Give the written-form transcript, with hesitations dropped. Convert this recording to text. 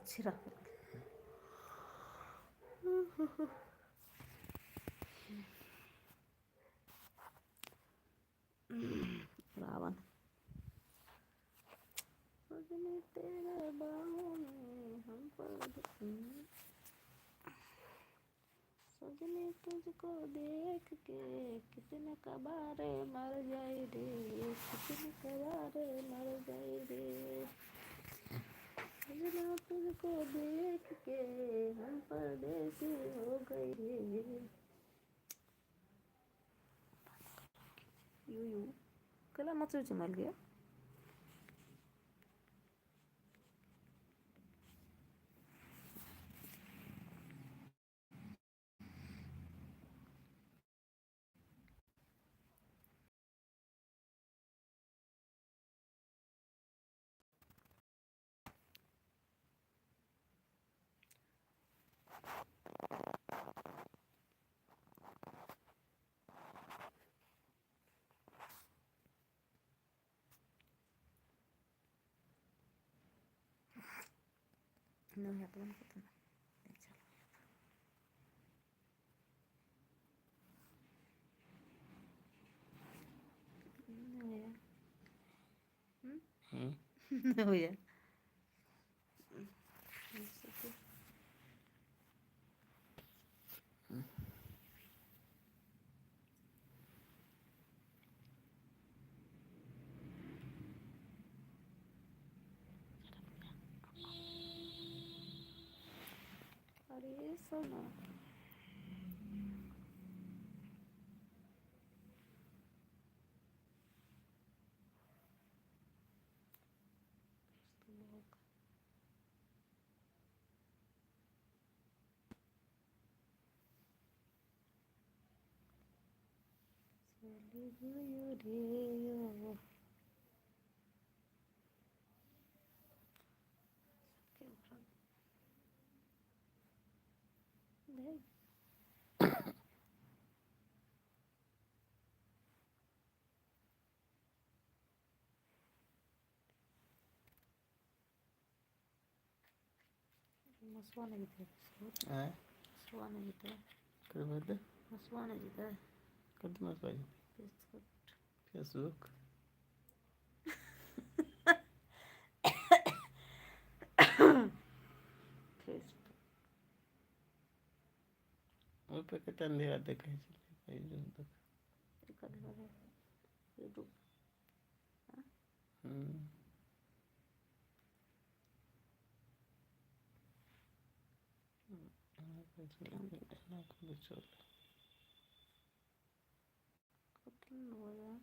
चिरा रावण सजनी तेरे बाहों में हम पर सजनी तुझको देख के कितने कबारे मर जाए रे, कितने कबारे मर जाए रे। सजना तुझको देख के हम परदेसी हो गए रे। यू कला मचूची मल गया नहीं है तो उनको तो नहीं चलो नहीं है नहीं है अरे सोना चली गयो रे यो नहीं मसवाने जीते मसवाने जीते कर बदले मसवाने जीते कर दो मत भाई फेसबुक फेसबुक वो पे कटा अंधेरा देखा चले भाई जो तक कर वाले यूट्यूब ना कुछ चल कतल हो गया